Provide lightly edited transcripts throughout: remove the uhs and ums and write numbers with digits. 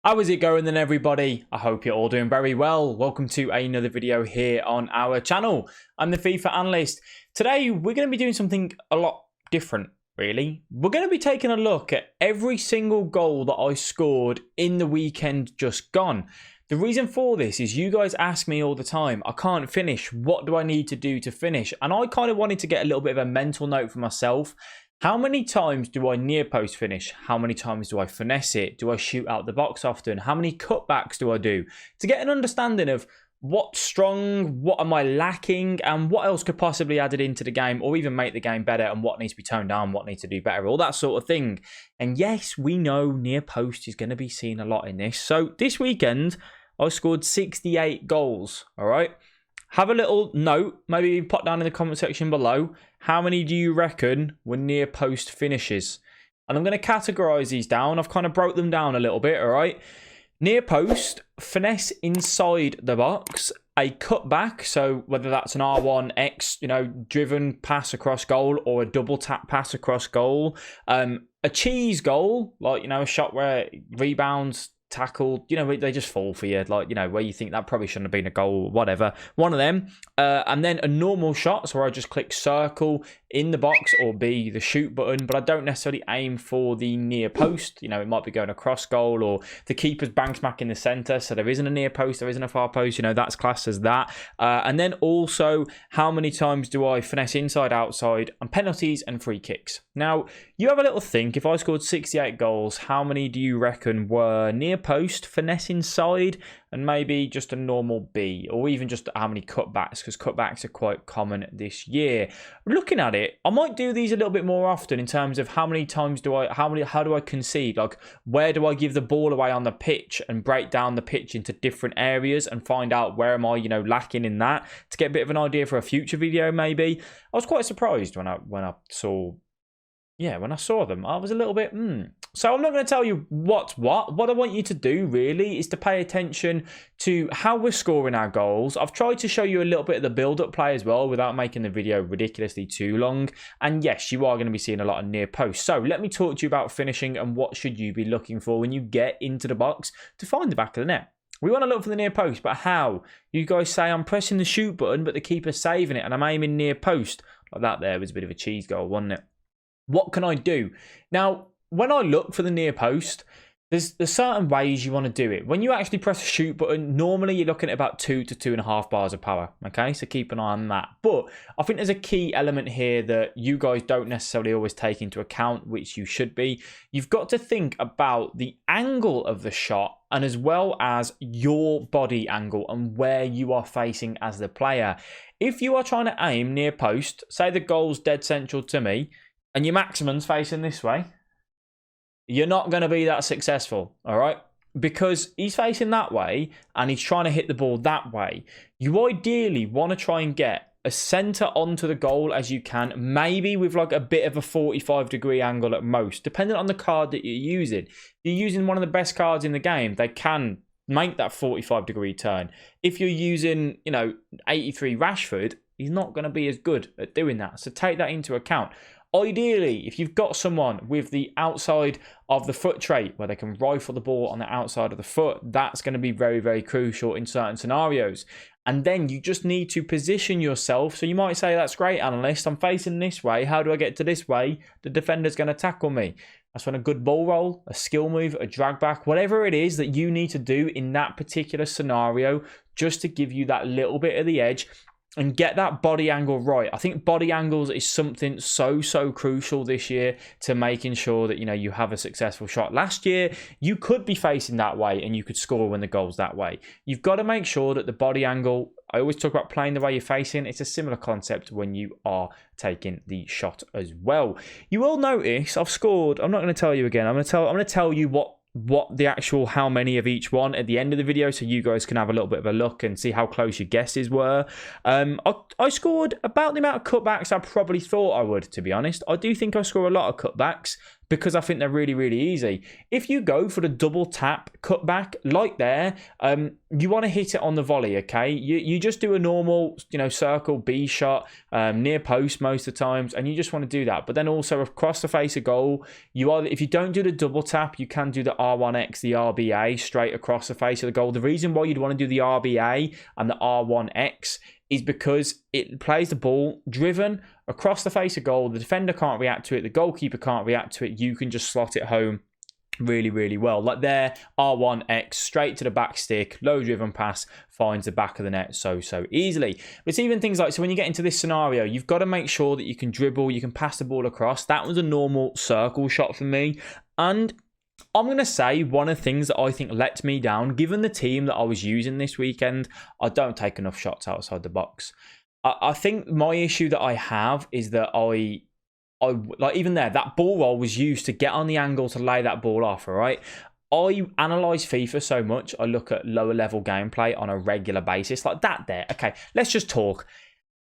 How is it going then, everybody? I hope you're all doing very well. Welcome to another video here on our channel. I'm the FIFA Analyst. Today, we're going to be doing something a lot different, really. We're going to be taking a look at every single goal that I scored in the weekend just gone. The reason for this is you guys ask me all the time, I can't finish. What do I need to do to finish? And I kind of wanted to get a little bit of a mental note for myself. How many times do I near post finish? How many times do I finesse it? Do I shoot out the box often? How many cutbacks do I do? To get an understanding of what's strong, what am I lacking, and what else could possibly add it into the game or even make the game better, and what needs to be toned down, what needs to do better, all that sort of thing. And yes, we know near post is going to be seen a lot in this. So this weekend, I scored 68 goals, all right? Have a little note, maybe put down in the comment section below, how many do you reckon were near post finishes? And I'm going to categorize these down. I've kind of broke them down a little bit, all right? Near post, finesse inside the box, a cutback, so whether that's an R1X, driven pass across goal or a double tap pass across goal, a cheese goal, like, a shot where rebounds, tackled, they just fall for you, where you think that probably shouldn't have been a goal, whatever. One of them. And then a normal shot, so where I just click circle in the box or B, the shoot button, but I don't necessarily aim for the near post. It might be going across goal or the keeper's bang smack in the centre, so there isn't a near post, there isn't a far post, that's classed as that. And then also, how many times do I finesse inside, outside, and penalties and free kicks? Now, you have a little think, if I scored 68 goals, how many do you reckon were near post, finesse inside, and maybe just a normal B, or even just how many cutbacks, because cutbacks are quite common this year. Looking at it, I might do these a little bit more often in terms of how many times how do I concede? Like, where do I give the ball away on the pitch and break down the pitch into different areas and find out where am I, lacking in that, to get a bit of an idea for a future video maybe. I was quite surprised when I saw them. I was a little bit, So I'm not going to tell you what I want you to do really is to pay attention to how we're scoring our goals. I've tried to show you a little bit of the build-up play as well without making the video ridiculously too long. And yes, you are going to be seeing a lot of near post. So let me talk to you about finishing and what should you be looking for when you get into the box to find the back of the net. We want to look for the near post, but how? You guys say I'm pressing the shoot button, but the keeper's saving it and I'm aiming near post. Like that there was a bit of a cheese goal, wasn't it? What can I do? Now, when I look for the near post, there's certain ways you want to do it. When you actually press the shoot button, normally you're looking at about 2 to 2.5 bars of power. Okay, so keep an eye on that. But I think there's a key element here that you guys don't necessarily always take into account, which you should be. You've got to think about the angle of the shot and as well as your body angle and where you are facing as the player. If you are trying to aim near post, say the goal's dead central to me, and your maximum's facing this way, you're not going to be that successful, all right? Because he's facing that way and he's trying to hit the ball that way. You ideally want to try and get as centre onto the goal as you can, maybe with like a bit of a 45-degree angle at most, depending on the card that you're using. If you're using one of the best cards in the game, they can make that 45-degree turn. If you're using, 83 Rashford, he's not going to be as good at doing that. So take that into account. Ideally, if you've got someone with the outside of the foot trait where they can rifle the ball on the outside of the foot, that's going to be very, very crucial in certain scenarios. And then you just need to position yourself. So you might say, that's great, analyst. I'm facing this way. How do I get to this way? The defender's going to tackle me. That's when a good ball roll, a skill move, a drag back, whatever it is that you need to do in that particular scenario, just to give you that little bit of the edge and get that body angle right. I think body angles is something so crucial this year to making sure that, you have a successful shot. Last year, you could be facing that way and you could score when the goal's that way. You've got to make sure that the body angle, I always talk about playing the way you're facing. It's a similar concept when you are taking the shot as well. You will notice I've scored, I'm not going to tell you again. I'm going to tell you what the actual how many of each one at the end of the video, so you guys can have a little bit of a look and see how close your guesses were. I scored about the amount of cutbacks I probably thought I would, to be honest. I do think I score a lot of cutbacks, because I think they're really, really easy. If you go for the double tap cutback, like there, you want to hit it on the volley, okay? You just do a normal, circle B shot, near post most of the times, and you just want to do that. But then also across the face of goal, if you don't do the double tap, you can do the R1X, the RBA, straight across the face of the goal. The reason why you'd want to do the RBA and the R1X is because it plays the ball driven across the face of goal. The defender can't react to it. The goalkeeper can't react to it. You can just slot it home really, really well. Like there, R1X, straight to the back stick, low driven pass, finds the back of the net so easily. But it's even things like, so when you get into this scenario, you've got to make sure that you can dribble, you can pass the ball across. That was a normal circle shot for me. And I'm going to say one of the things that I think let me down, given the team that I was using this weekend, I don't take enough shots outside the box. I think my issue that I have is that I like, even there, that ball roll was used to get on the angle to lay that ball off, all right? I analyse FIFA so much, I look at lower level gameplay on a regular basis. Like that there. Okay, let's just talk.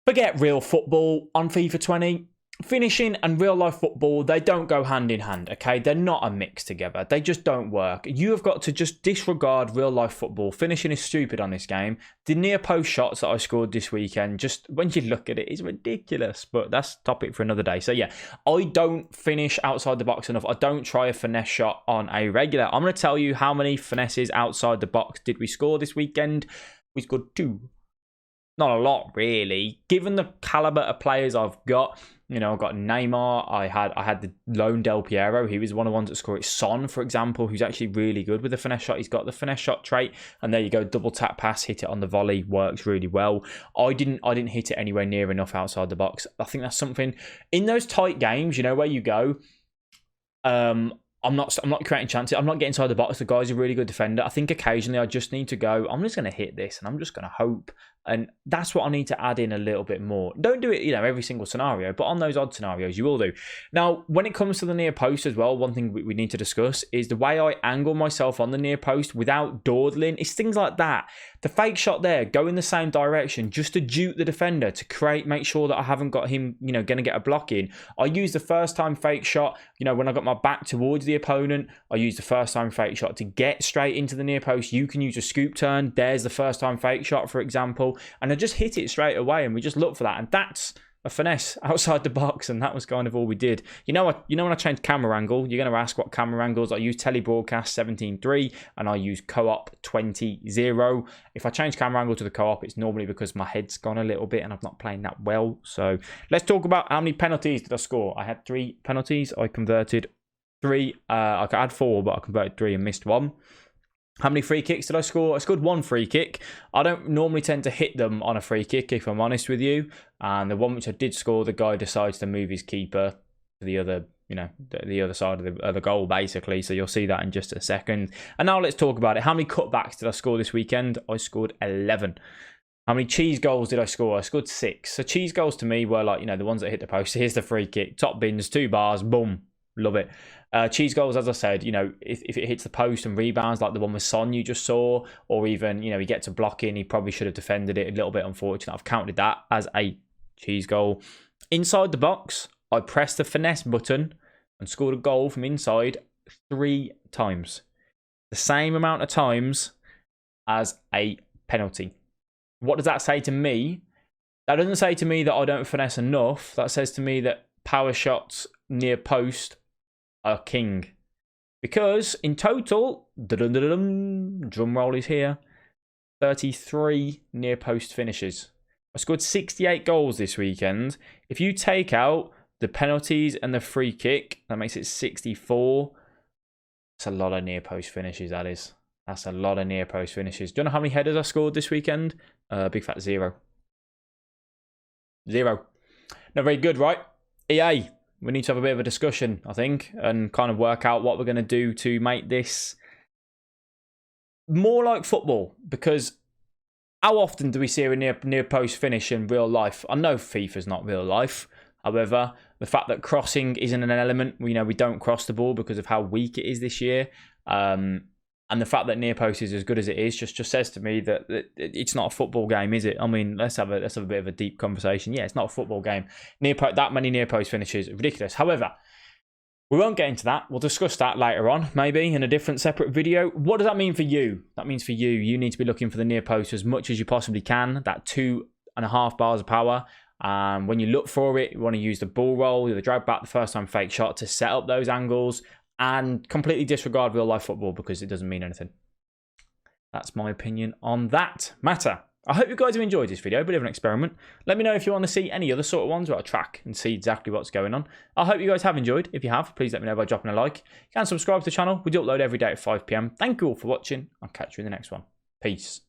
Forget real football on FIFA 20. Finishing and real life football, they don't go hand in hand, okay? They're not a mix together. They just don't work. You have got to just disregard real life football. Finishing is stupid on this game. The near post shots that I scored this weekend, just when you look at it, is ridiculous. But that's a topic for another day. So yeah, I don't finish outside the box enough. I don't try a finesse shot on a regular. I'm going to tell you how many finesses outside the box did we score this weekend. We scored 2. Not a lot, really. Given the caliber of players I've got, I've got Neymar. I had the lone Del Piero. He was one of the ones that scored it. Son, for example, who's actually really good with the finesse shot. He's got the finesse shot trait. And there you go, double tap pass, hit it on the volley, works really well. I didn't hit it anywhere near enough outside the box. I think that's something in those tight games, where you go. I'm not creating chances. I'm not getting inside the box. The guy's a really good defender. I think occasionally I just need to go, I'm just going to hit this and I'm just going to hope. And that's what I need to add in a little bit more. Don't do it, every single scenario, but on those odd scenarios, you will do. Now, when it comes to the near post as well, one thing we need to discuss is the way I angle myself on the near post without dawdling. It's things like that. The fake shot there, go in the same direction just to dupe the defender, to make sure that I haven't got him, going to get a block in. I use the first time fake shot, when I got my back towards the opponent. I use the first time fake shot to get straight into the near post. You can use a scoop turn. There's the first time fake shot, for example. And I just hit it straight away, and we just look for that. And that's a finesse outside the box, and that was kind of all we did. When I changed camera angle, you're going to ask what camera angles. I use Telebroadcast 17.3 and I use Co-op 20.0. If I change camera angle to the Co-op, it's normally because my head's gone a little bit and I'm not playing that well. So let's talk about how many penalties did I score. I had 3 penalties. I converted 3. I had 4, but I converted 3 and missed 1. How many free kicks did I score? I scored 1 free kick. I don't normally tend to hit them on a free kick, if I'm honest with you. And the one which I did score, the guy decides to move his keeper to the other, the other side of the goal, basically. So you'll see that in just a second. And now let's talk about it. How many cutbacks did I score this weekend? I scored 11. How many cheese goals did I score? I scored 6. So cheese goals to me were like, the ones that hit the post. Here's the free kick. Top bins, 2 bars, boom. Love it. Cheese goals, as I said, if it hits the post and rebounds like the one with Son you just saw, or even, he gets a block in, he probably should have defended it. A little bit unfortunate. I've counted that as a cheese goal. Inside the box, I pressed the finesse button and scored a goal from inside 3 times. The same amount of times as a penalty. What does that say to me? That doesn't say to me that I don't finesse enough. That says to me that power shots near post are king. Because in total, drum roll is here, 33 near post finishes. I scored 68 goals this weekend. If you take out the penalties and the free kick, that makes it 64. That's a lot of near post finishes, that is. That's a lot of near post finishes. Do you know how many headers I scored this weekend? Big fat 0. 0. Not very good, right? EA. We need to have a bit of a discussion, I think, and kind of work out what we're going to do to make this more like football. Because how often do we see a near post finish in real life? I know FIFA's not real life. However, the fact that crossing isn't an element, we don't cross the ball because of how weak it is this year. And the fact that near post is as good as it is just says to me that it's not a football game, is it? I mean, let's have a bit of a deep conversation. Yeah, it's not a football game. That many near post finishes, ridiculous. However, We won't get into that. We'll discuss that later on, maybe in a different separate video. What does that mean for you? That means for you, you need to be looking for the near post as much as you possibly can, that 2.5 bars of power. When you look for it, you want to use the ball roll, the drag back, the first time fake shot to set up those angles, and completely disregard real life football because it doesn't mean anything. That's my opinion on that matter. I hope you guys have enjoyed this video, a bit of an experiment. Let me know if you want to see any other sort of ones where I track and see exactly what's going on. I hope you guys have enjoyed. If you have, please let me know by dropping a like. You can subscribe to the channel. We do upload every day at 5 PM. Thank you all for watching. I'll catch you in the next one. Peace.